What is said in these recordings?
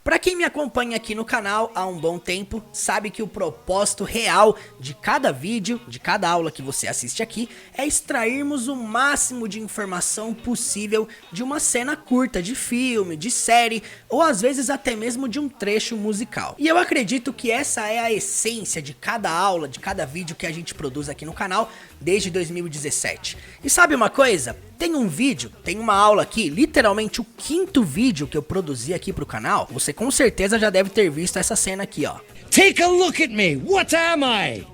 Pra quem me acompanha aqui no canal há um bom tempo, sabe que o propósito real de cada vídeo, de cada aula que você assiste aqui, é extrairmos o máximo de informação possível de uma cena curta de filme, de série, ou às vezes até mesmo de um trecho musical. E eu acredito que essa é a essência de cada aula, de cada vídeo que a gente produz aqui no canal desde 2017. E sabe uma coisa? Tem um vídeo, tem uma aula aqui, literalmente o quinto vídeo que eu produzi aqui pro canal. Você com certeza já deve ter visto essa cena aqui, ó. Take a look at me. What am I?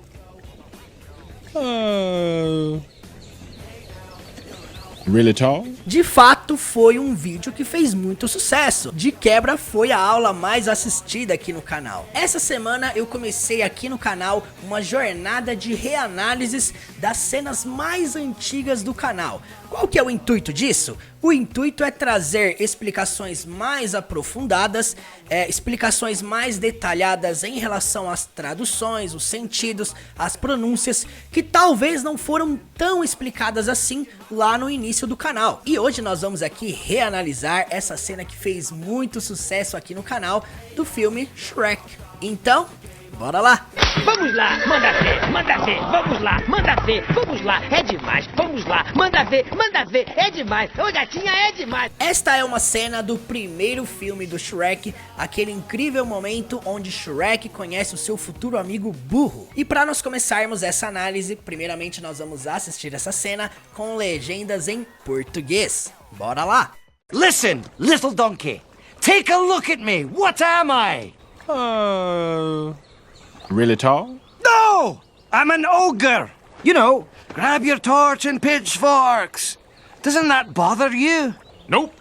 Really tall? De fato, foi um vídeo que fez muito sucesso. De quebra, foi a aula mais assistida aqui no canal. Essa semana eu comecei aqui no canal uma jornada de reanálises das cenas mais antigas do canal. Qual que é o intuito disso? O intuito é trazer explicações mais aprofundadas, explicações mais detalhadas em relação às traduções, os sentidos, as pronúncias, que talvez não foram tão explicadas assim lá no início do canal. E hoje nós vamos aqui reanalisar essa cena que fez muito sucesso aqui no canal do filme Shrek. Então, bora lá! Vamos lá, manda ver, vamos lá, manda ver, vamos lá, é demais, vamos lá, manda ver, é demais, ô gatinha, é demais. Esta é uma cena do primeiro filme do Shrek, aquele incrível momento onde Shrek conhece o seu futuro amigo burro. E para nós começarmos essa análise, primeiramente nós vamos assistir essa cena com legendas em português. Bora lá! Listen, little donkey. Take a look at me. What am I? Really tall? No! I'm an ogre. You know, grab your torch and pitchforks. Doesn't that bother you? Nope.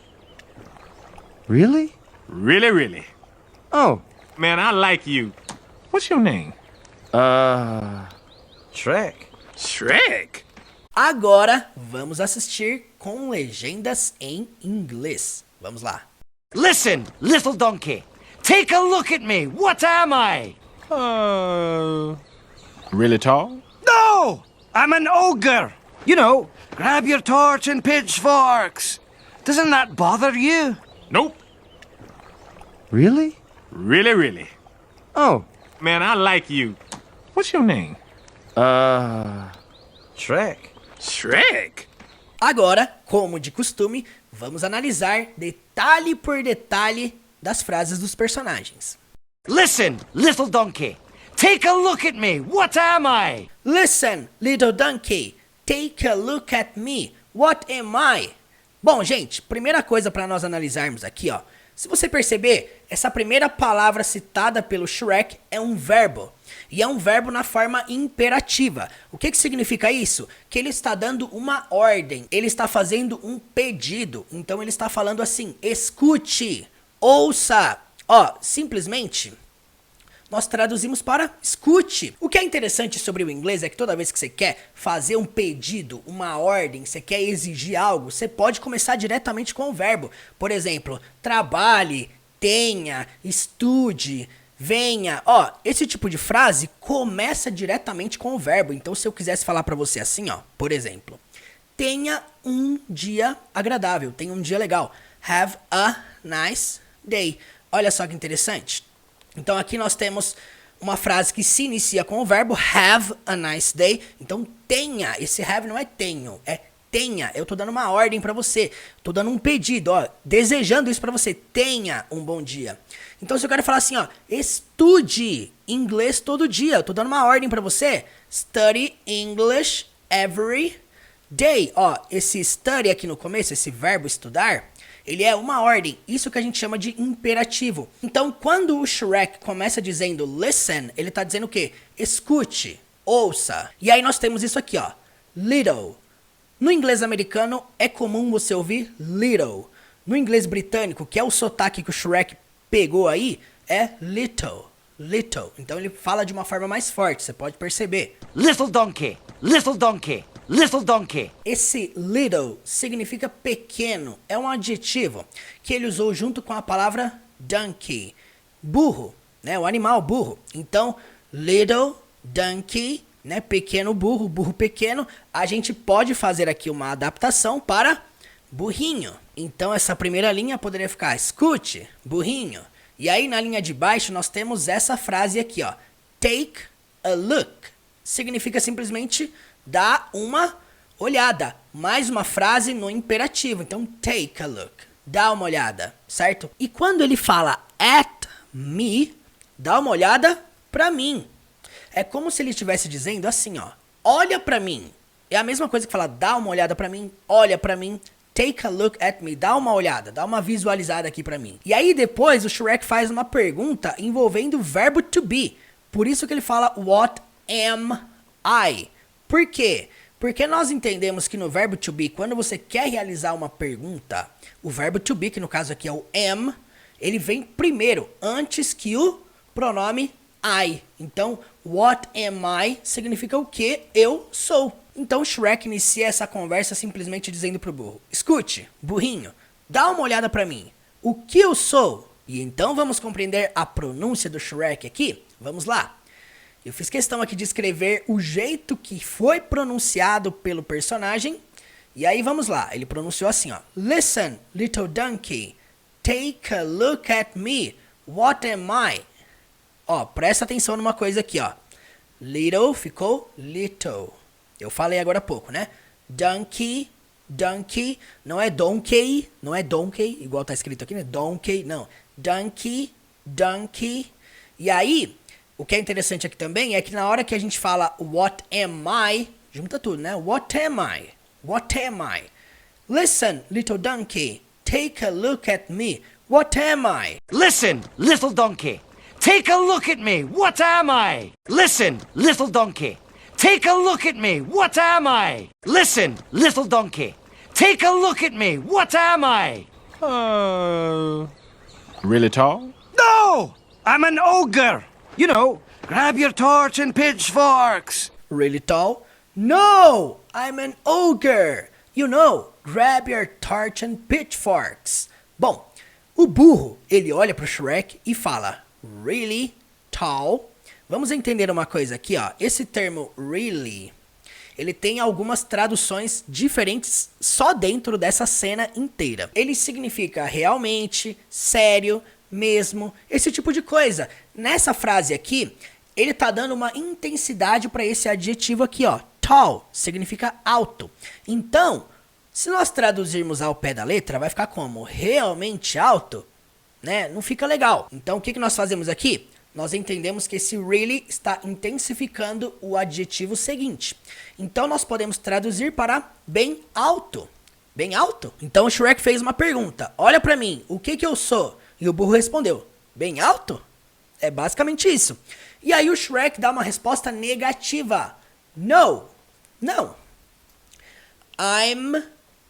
Really? Really. Oh. Man, I like you. What's your name? Shrek. Shrek. Agora vamos assistir com legendas em inglês. Vamos lá. Listen, little donkey. Take a look at me. What am I? Really tall? No! I'm an ogre. You know, grab your torch and pitchforks. Doesn't that bother you? Nope. Really? Really. Oh. Man, I like you. What's your name? Shrek. Shrek. Agora, como de costume, vamos analisar detalhe por detalhe das frases dos personagens. Listen, little donkey. Take a look at me. What am I? Listen, little donkey, take a look at me. What am I? Bom, gente, primeira coisa para nós analisarmos aqui, ó. Se você perceber, essa primeira palavra citada pelo Shrek é um verbo. E é um verbo na forma imperativa. O que significa isso? Que ele está dando uma ordem. Ele está fazendo um pedido. Então ele está falando assim, escute, ouça. Ó, simplesmente, nós traduzimos para escute. O que é interessante sobre o inglês é que toda vez que você quer fazer um pedido, uma ordem, você quer exigir algo, você pode começar diretamente com o verbo. Por exemplo, trabalhe, tenha, estude, venha. Ó, esse tipo de frase começa diretamente com o verbo. Então, se eu quisesse falar para você assim, ó, por exemplo, tenha um dia agradável, tenha um dia legal. Have a nice day. Olha só que interessante. Então aqui nós temos uma frase que se inicia com o verbo have a nice day. Então tenha, esse have não é tenho, é tenha. Eu tô dando uma ordem pra você, tô dando um pedido, ó, desejando isso pra você. Tenha um bom dia. Então se eu quero falar assim, ó, estude inglês todo dia, eu tô dando uma ordem pra você. Study English every day. Ó, esse study aqui no começo, esse verbo estudar, ele é uma ordem, isso que a gente chama de imperativo. Então, quando o Shrek começa dizendo listen, ele tá dizendo o quê? Escute, ouça. E aí nós temos isso aqui, ó, little. No inglês americano é comum você ouvir little. No inglês britânico, que é o sotaque que o Shrek pegou aí, é little. Então ele fala de uma forma mais forte, você pode perceber. Little donkey. Little donkey. Little donkey. Esse little significa pequeno, é um adjetivo que ele usou junto com a palavra donkey, burro, né, o animal burro. Então, little donkey, né, pequeno burro, burro pequeno, a gente pode fazer aqui uma adaptação para burrinho. Então essa primeira linha poderia ficar escute, burrinho, E aí na linha de baixo nós temos essa frase aqui, ó. Take a look. Significa simplesmente dar uma olhada. Mais uma frase no imperativo. Então, take a look. Dá uma olhada, certo? E quando ele fala at me, dá uma olhada pra mim. É como se ele estivesse dizendo assim, ó. Olha pra mim. É a mesma coisa que falar, dá uma olhada pra mim, olha pra mim. Take a look at me. Dá uma olhada, dá uma visualizada aqui pra mim. E aí depois o Shrek faz uma pergunta envolvendo o verbo to be. Por isso que ele fala, what am I? Por quê? Porque nós entendemos que no verbo to be, quando você quer realizar uma pergunta, o verbo to be, que no caso aqui é o am, ele vem primeiro, antes que o pronome I. Então, what am I significa o que eu sou. Então, Shrek inicia essa conversa simplesmente dizendo pro burro, escute, burrinho, dá uma olhada pra mim, o que eu sou? E então vamos compreender a pronúncia do Shrek aqui? Vamos lá. Eu fiz questão aqui de escrever o jeito que foi pronunciado pelo personagem. E aí vamos lá, ele pronunciou assim, ó. Listen, little donkey, take a look at me, what am I? Ó, presta atenção numa coisa aqui, ó. Little ficou little. Eu falei agora há pouco, né? Donkey, donkey, não é donkey, igual tá escrito aqui, né? Donkey, não. Donkey, donkey. E aí, o que é interessante aqui também é que na hora que a gente fala what am I, junta tudo, né? What am I? What am I? Listen, little donkey, take a look at me. What am I? Listen, little donkey. Take a look at me. What am I? Listen, little donkey. Take a look at me. What am I? Listen, little donkey. Take a look at me. What am I? Really tall? No! I'm an ogre. You know, grab your torch and pitchforks. Really tall? No, I'm an ogre. You know, grab your torch and pitchforks. Bom, o burro, ele olha pro Shrek e fala, really tall? Vamos entender uma coisa aqui, ó. Esse termo really, ele tem algumas traduções diferentes só dentro dessa cena inteira. Ele significa realmente, sério, mesmo, esse tipo de coisa. Nessa frase aqui, ele tá dando uma intensidade para esse adjetivo aqui, ó. Tall significa alto. Então, se nós traduzirmos ao pé da letra, vai ficar como realmente alto, né? Não fica legal. Então, o que nós fazemos aqui? Nós entendemos que esse really está intensificando o adjetivo seguinte. Então, nós podemos traduzir para bem alto. Bem alto? Então, o Shrek fez uma pergunta. Olha pra mim, o que eu sou? E o burro respondeu, bem alto? É basicamente isso. E aí o Shrek dá uma resposta negativa. No, não.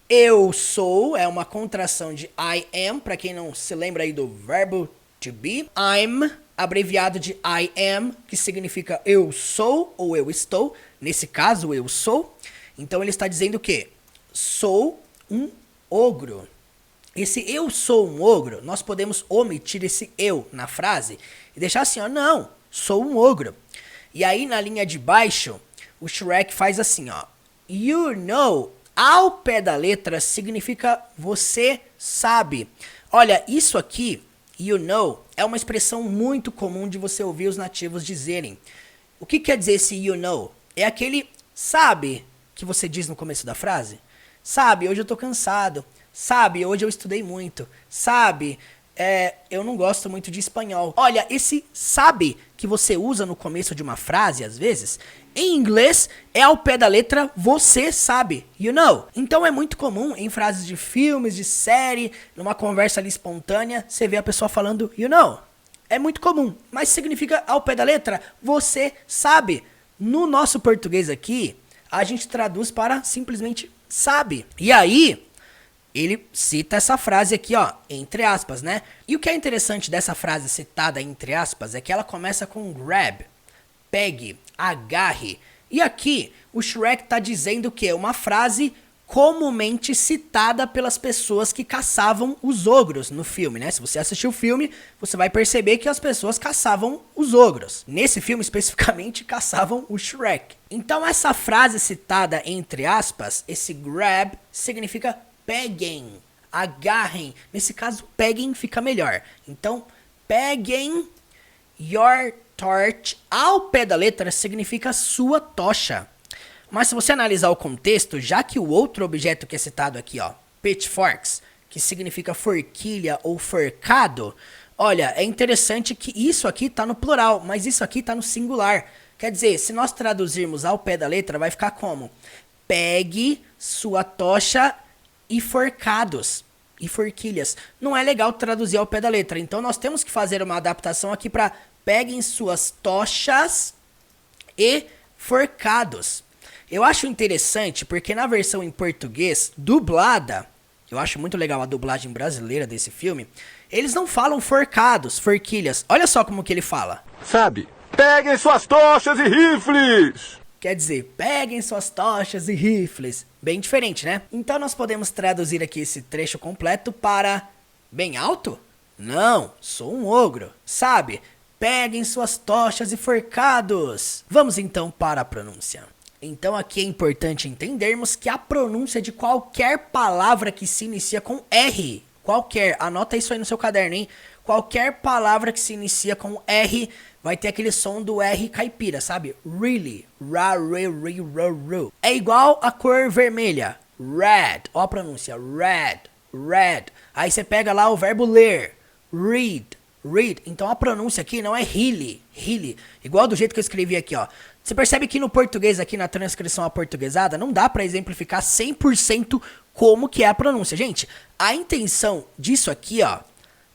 Eu sou, é uma contração de I am, para quem não se lembra aí do verbo to be. I'm, abreviado de I am, que significa eu sou ou eu estou. Nesse caso, eu sou. Então ele está dizendo o quê? Sou um ogro. Esse eu sou um ogro, nós podemos omitir esse eu na frase e deixar assim, ó, não, sou um ogro. E aí na linha de baixo, o Shrek faz assim, ó, you know, ao pé da letra significa você sabe. Olha, isso aqui, you know, é uma expressão muito comum de você ouvir os nativos dizerem. O que quer dizer esse you know? É aquele sabe que você diz no começo da frase? Sabe, hoje eu tô cansado. Sabe, hoje eu estudei muito. Sabe, eu não gosto muito de espanhol. Olha, esse sabe que você usa no começo de uma frase, às vezes, em inglês é ao pé da letra você sabe, you know. Então é muito comum em frases de filmes, de série, numa conversa ali espontânea, você vê a pessoa falando you know. É muito comum, mas significa ao pé da letra você sabe. No nosso português aqui, a gente traduz para simplesmente sabe. E aí ele cita essa frase aqui, ó, entre aspas, né? E o que é interessante dessa frase citada entre aspas é que ela começa com grab, pegue, agarre. E aqui o Shrek tá dizendo que é uma frase comumente citada pelas pessoas que caçavam os ogros no filme, né? Se você assistiu o filme, você vai perceber que as pessoas caçavam os ogros. Nesse filme, especificamente, caçavam o Shrek. Então, essa frase citada entre aspas, esse grab, significa peguem, agarrem. Nesse caso, peguem fica melhor. Então, peguem your torch ao pé da letra significa sua tocha. Mas se você analisar o contexto, já que o outro objeto que é citado aqui, ó, pitchforks, que significa forquilha ou forcado, olha, é interessante que isso aqui tá no plural, mas isso aqui tá no singular. Quer dizer, se nós traduzirmos ao pé da letra, vai ficar como? Pegue sua tocha e forcados. E forquilhas. Não é legal traduzir ao pé da letra. Então nós temos que fazer uma adaptação aqui para peguem suas tochas e forcados. Eu acho interessante porque na versão em português, dublada, eu acho muito legal a dublagem brasileira desse filme, eles não falam forcados, forquilhas. Olha só como que ele fala. Sabe, peguem suas tochas e rifles! Quer dizer, peguem suas tochas e rifles. Bem diferente, né? Então nós podemos traduzir aqui esse trecho completo para... Bem alto? Não, sou um ogro. Sabe? Peguem suas tochas e forcados. Vamos então para a pronúncia. Então aqui é importante entendermos que a pronúncia de qualquer palavra que se inicia com R, qualquer, anota isso aí no seu caderno, hein? Qualquer palavra que se inicia com R vai ter aquele som do R caipira, sabe? Really, ra, re, ri, ro, ru. É igual a cor vermelha, red. Ó a pronúncia, red, red. Aí você pega lá o verbo ler, read, read. Então a pronúncia aqui não é really, really. Igual do jeito que eu escrevi aqui, ó. Você percebe que no português aqui, na transcrição aportuguesada, não dá pra exemplificar 100% como que é a pronúncia. Gente, a intenção disso aqui, ó,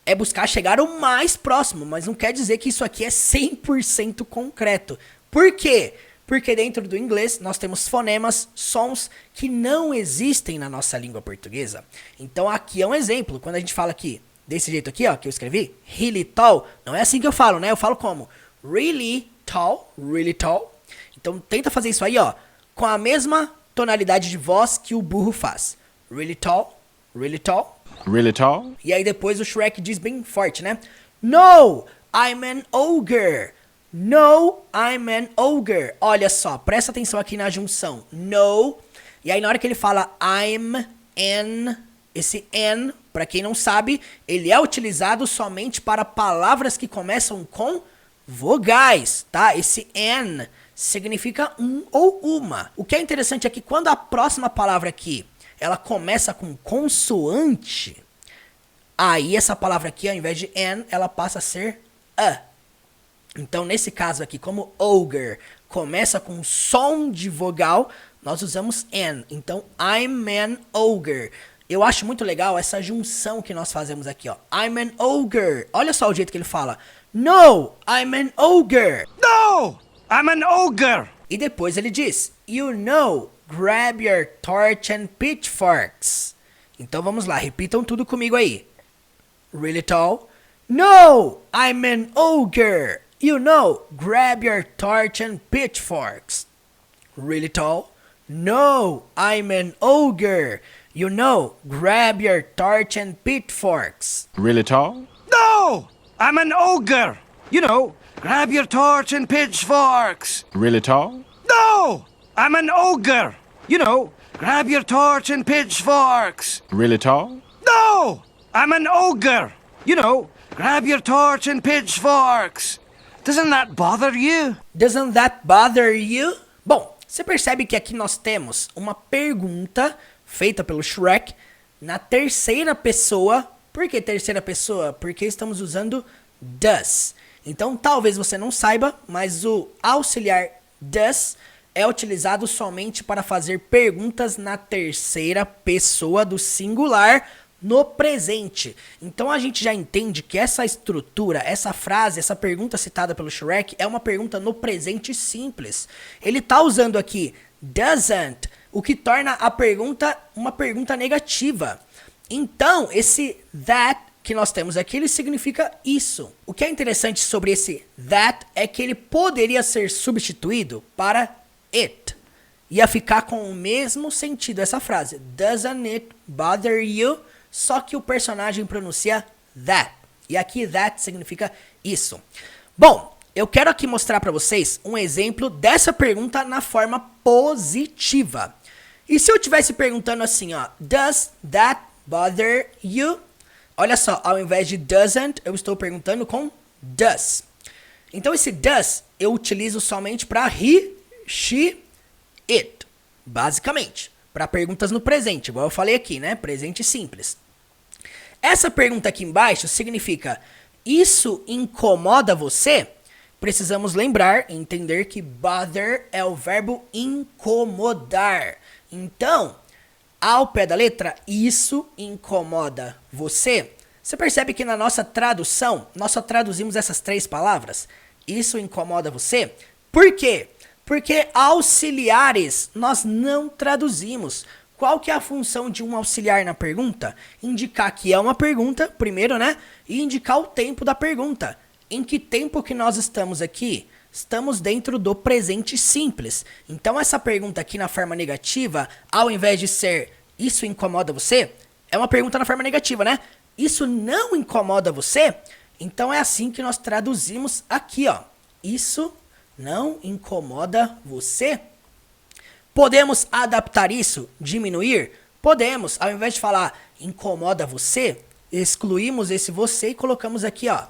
é buscar chegar o mais próximo, mas não quer dizer que isso aqui é 100% concreto. Por quê? Porque dentro do inglês nós temos fonemas, sons que não existem na nossa língua portuguesa. Então aqui é um exemplo. Quando a gente fala aqui, desse jeito aqui, ó, que eu escrevi, really tall, não é assim que eu falo, né? Eu falo como? Really tall, really tall. Então tenta fazer isso aí, ó, com a mesma tonalidade de voz que o burro faz. Really tall, really tall. Really tall? E aí depois o Shrek diz bem forte, né? No, I'm an ogre. No, I'm an ogre. Olha só, presta atenção aqui na junção. No. E aí na hora que ele fala I'm an, esse an, pra quem não sabe, ele é utilizado somente para palavras que começam com vogais, tá? Esse an significa um ou uma. O que é interessante é que quando a próxima palavra aqui ela começa com consoante, aí essa palavra aqui, ao invés de an, ela passa a ser a. Então, nesse caso aqui, como ogre começa com som de vogal, nós usamos an. Então, I'm an ogre. Eu acho muito legal essa junção que nós fazemos aqui, ó. I'm an ogre. Olha só o jeito que ele fala. No, I'm an ogre. No! I'm an ogre! E depois ele diz, you know, grab your torch and pitchforks. Então vamos lá, repitam tudo comigo aí. Really tall? No, I'm an ogre. You know, grab your torch and pitchforks. Really tall? No, I'm an ogre. You know, grab your torch and pitchforks. Really tall? No! I'm an ogre! You know, grab your torch and pitchforks. Really tall? No! I'm an ogre! You know, grab your torch and pitchforks. Really tall? No! I'm an ogre! You know, grab your torch and pitchforks. Doesn't that bother you? Doesn't that bother you? Bom, você percebe que aqui nós temos uma pergunta feita pelo Shrek na terceira pessoa. Por que terceira pessoa? Porque estamos usando does. Então, talvez você não saiba, mas o auxiliar does é utilizado somente para fazer perguntas na terceira pessoa do singular no presente. Então a gente já entende que essa estrutura, essa frase, essa pergunta citada pelo Shrek é uma pergunta no presente simples. Ele está usando aqui doesn't, o que torna a pergunta uma pergunta negativa. Então esse that que nós temos aqui, ele significa isso. O que é interessante sobre esse that é que ele poderia ser substituído para it. Ia ficar com o mesmo sentido essa frase. Doesn't it bother you? Só que o personagem pronuncia that. E aqui that significa isso. Bom, eu quero aqui mostrar para vocês um exemplo dessa pergunta na forma positiva. E se eu estivesse perguntando assim, ó, does that bother you? Olha só, ao invés de doesn't, eu estou perguntando com does. Então esse does eu utilizo somente para he, she, it, basicamente. Para perguntas no presente, igual eu falei aqui, né? Presente simples. Essa pergunta aqui embaixo significa: isso incomoda você? Precisamos lembrar e entender que bother é o verbo incomodar. Então, ao pé da letra, isso incomoda você? Você percebe que na nossa tradução, nós só traduzimos essas 3 palavras? Isso incomoda você? Por quê? Porque auxiliares nós não traduzimos. Qual que é a função de um auxiliar na pergunta? Indicar que é uma pergunta, primeiro, né? E indicar o tempo da pergunta. Em que tempo que nós estamos aqui? Estamos dentro do presente simples. Então essa pergunta aqui na forma negativa, ao invés de ser isso incomoda você, é uma pergunta na forma negativa, né? Isso não incomoda você? Então é assim que nós traduzimos aqui, ó. Isso não incomoda você? Podemos adaptar isso? Diminuir? Podemos. Ao invés de falar incomoda você, excluímos esse você e colocamos aqui, ó.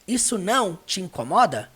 Isso não te incomoda?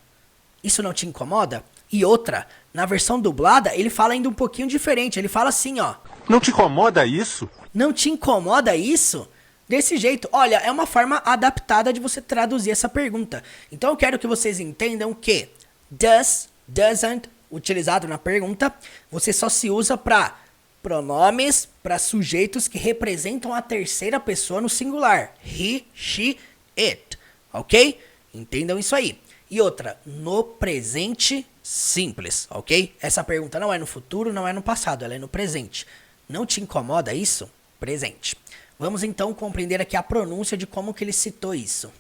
Isso não te incomoda? E outra, na versão dublada, ele fala ainda um pouquinho diferente. Ele fala assim, ó. Não te incomoda isso? Não te incomoda isso? Desse jeito, olha, é uma forma adaptada de você traduzir essa pergunta. Então eu quero que vocês entendam que does, doesn't, utilizado na pergunta, você só se usa para pronomes, para sujeitos que representam a terceira pessoa no singular. He, she, it. Ok? Entendam isso aí. E outra, no presente simples, ok? Essa pergunta não é no futuro, não é no passado, ela é no presente. Não te incomoda isso? Presente. Vamos então compreender aqui a pronúncia de como que ele citou isso.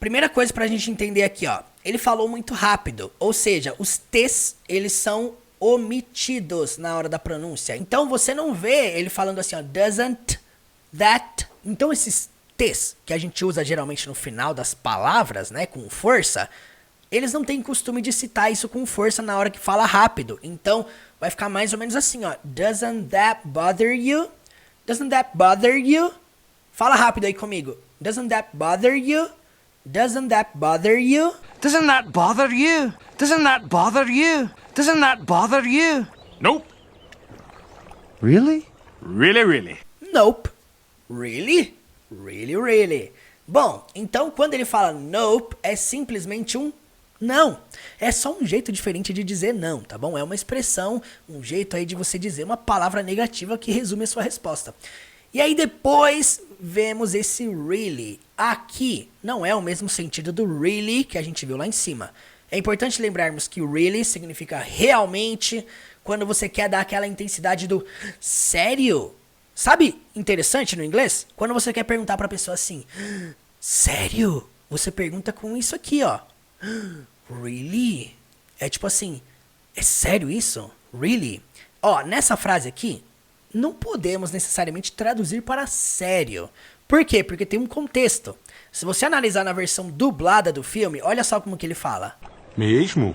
Primeira coisa pra gente entender aqui, ó. Ele falou muito rápido, ou seja, os T's, eles são omitidos na hora da pronúncia. Então você não vê ele falando assim, ó, doesn't, that. Então esses T's, que a gente usa geralmente no final das palavras, né, com força, eles não têm costume de citar isso com força na hora que fala rápido. Então vai ficar mais ou menos assim, ó. Doesn't that bother you? Doesn't that bother you? Fala rápido aí comigo. Doesn't that bother you? Doesn't that bother you? Doesn't that bother you? Doesn't that bother you? Doesn't that bother you? Nope. Really? Really, really. Nope. Really? Really, really. Bom, então quando ele fala nope, é simplesmente um não. É só um jeito diferente de dizer não, tá bom? É uma expressão, um jeito aí de você dizer uma palavra negativa que resume a sua resposta. E aí depois vemos esse really. Aqui não é o mesmo sentido do really que a gente viu lá em cima. É importante lembrarmos que really significa realmente, quando você quer dar aquela intensidade do sério. Sabe, interessante no inglês? Quando você quer perguntar pra pessoa assim, sério? Você pergunta com isso aqui, ó. Really? É tipo assim, é sério isso? Really? Ó, nessa frase aqui, não podemos necessariamente traduzir para sério. Por quê? Porque tem um contexto. Se você analisar na versão dublada do filme, olha só como que ele fala. Mesmo?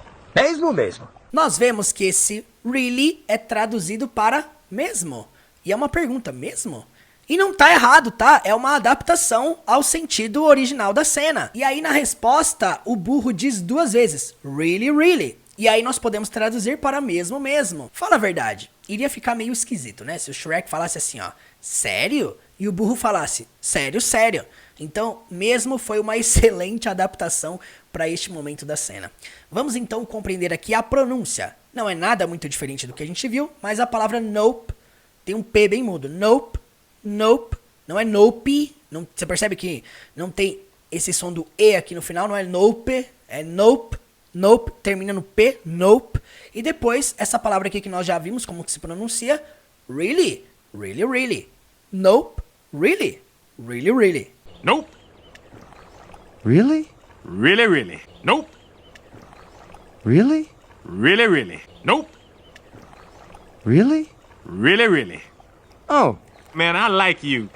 Mesmo. Nós vemos que esse really é traduzido para mesmo. E é uma pergunta, mesmo? E não tá errado, tá? É uma adaptação ao sentido original da cena. E aí na resposta, o burro diz 2 vezes, really, really. E aí nós podemos traduzir para mesmo, mesmo. Fala a verdade, iria ficar meio esquisito, né? Se o Shrek falasse assim, ó, sério? E o burro falasse, sério, sério. Então, mesmo foi uma excelente adaptação para este momento da cena. Vamos então compreender aqui a pronúncia. Não é nada muito diferente do que a gente viu, mas a palavra nope tem um P bem mudo. Nope, nope, não é nope. Não, você percebe que não tem esse som do E aqui no final, não é nope, é nope, nope, termina no P, nope. E depois, essa palavra aqui que nós já vimos, como que se pronuncia, really, really, really. Nope, really, really, really. Nope. Really? Really, really. Nope. Really? Really, really. Nope. Really? Really, really. Oh, Man, I like you.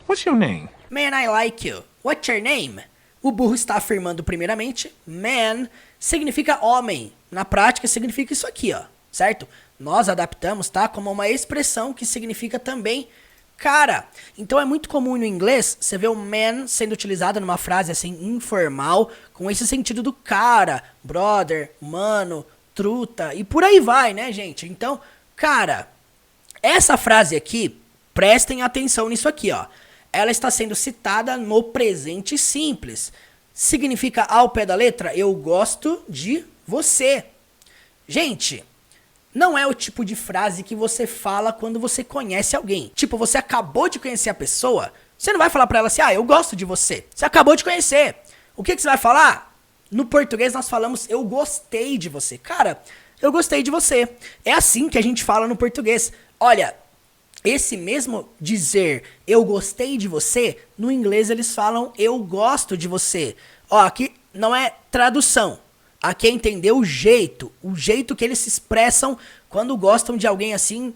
What's your name? Man, I like you. What's your name? O burro está afirmando primeiramente, man significa homem. Na prática significa isso aqui, ó, certo? Nós adaptamos, tá, como uma expressão que significa também cara. Então é muito comum no inglês você ver o man sendo utilizado numa frase assim informal, com esse sentido do cara, brother, mano, truta e por aí vai, né, gente? Então, cara, essa frase aqui, prestem atenção nisso aqui, ó. Ela está sendo citada no presente simples. Significa ao pé da letra, eu gosto de você. Gente, não é o tipo de frase que você fala quando você conhece alguém. Tipo, você acabou de conhecer a pessoa, você não vai falar pra ela assim, eu gosto de você. Você acabou de conhecer. O que você vai falar? No português nós falamos, eu gostei de você. Cara, eu gostei de você. É assim que a gente fala no português. Olha, esse mesmo dizer, eu gostei de você, no inglês eles falam, eu gosto de você. Ó, aqui não é tradução. Aqui é entender o jeito que eles se expressam quando gostam de alguém assim,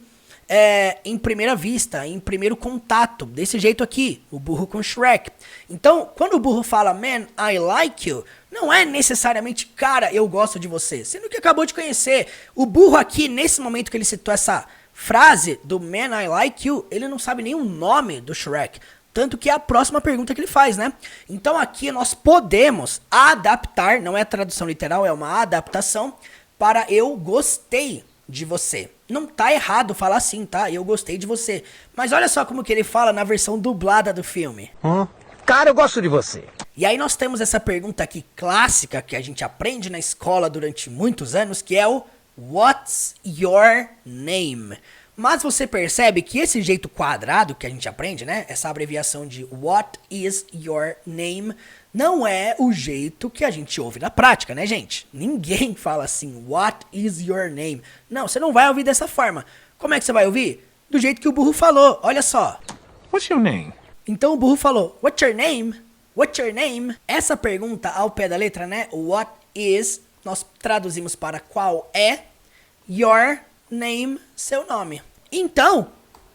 em primeira vista, em primeiro contato, desse jeito aqui, o burro com Shrek. Então, quando o burro fala, man, I like you, não é necessariamente, cara, eu gosto de você, sendo que acabou de conhecer. O burro aqui, nesse momento que ele citou essa frase do man, I like you, ele não sabe nem o nome do Shrek. Tanto que é a próxima pergunta que ele faz, né? Então aqui nós podemos adaptar, não é tradução literal, é uma adaptação para eu gostei de você. Não tá errado falar assim, tá? Eu gostei de você. Mas olha só como que ele fala na versão dublada do filme. Cara, eu gosto de você. E aí nós temos essa pergunta aqui clássica que a gente aprende na escola durante muitos anos, que é o What's your name? Mas você percebe que esse jeito quadrado que a gente aprende, né? Essa abreviação de What is your name? Não é o jeito que a gente ouve na prática, né, gente? Ninguém fala assim, What is your name? Não, você não vai ouvir dessa forma. Como é que você vai ouvir? Do jeito que o burro falou, olha só. What's your name? Então o burro falou, What's your name? What's your name? Essa pergunta ao pé da letra, né? What is, nós traduzimos para qual é, your name, seu nome. Então,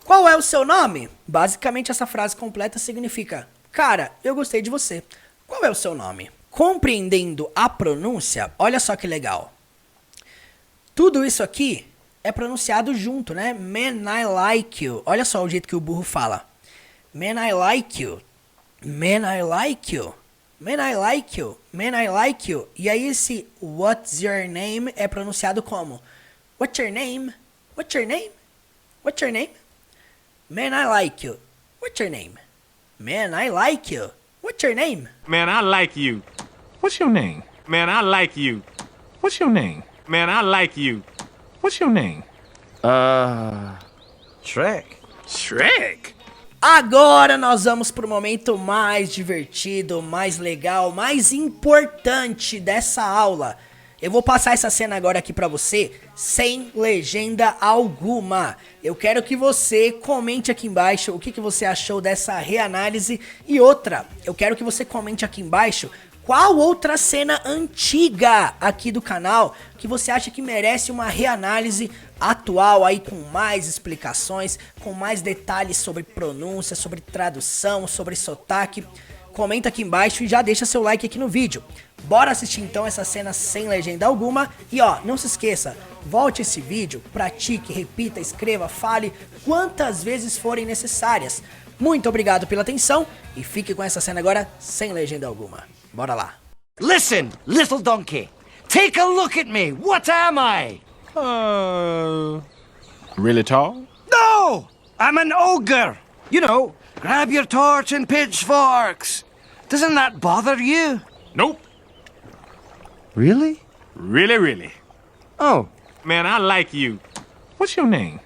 qual é o seu nome? Basicamente essa frase completa significa, cara, eu gostei de você. Qual é o seu nome? Compreendendo a pronúncia, olha só que legal. Tudo isso aqui é pronunciado junto, né? Man, I like you. Olha só o jeito que o burro fala. Man, I like you. Man, I like you. Man, I like you. Man, I like you. E aí esse what's your name é pronunciado como What's your name? What's your name? What's your name? Man, I like you. What's your name? Man, I like you. What's your name? Man, I like you. What's your name? Man, I like you. What's your name? Man, I like you. What's your name? Shrek. Shrek. Agora nós vamos pro momento mais divertido, mais legal, mais importante dessa aula. Eu vou passar essa cena agora aqui pra você, sem legenda alguma. Eu quero que você comente aqui embaixo o que você achou dessa reanálise. E outra, eu quero que você comente aqui embaixo qual outra cena antiga aqui do canal que você acha que merece uma reanálise atual aí com mais explicações, com mais detalhes sobre pronúncia, sobre tradução, sobre sotaque. Comenta aqui embaixo e já deixa seu like aqui no vídeo. Bora assistir então essa cena sem legenda alguma. E ó, não se esqueça, volte esse vídeo, pratique, repita, escreva, fale quantas vezes forem necessárias. Muito obrigado pela atenção e fique com essa cena agora sem legenda alguma. Bora lá. Listen, little donkey. Take a look at me. What am I? Really tall? No! I'm an ogre. You know, grab your torch and pitchforks. Doesn't that bother you? Nope. Really? Really, really. Oh. Man, I like you. What's your name?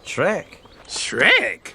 Shrek. Shrek.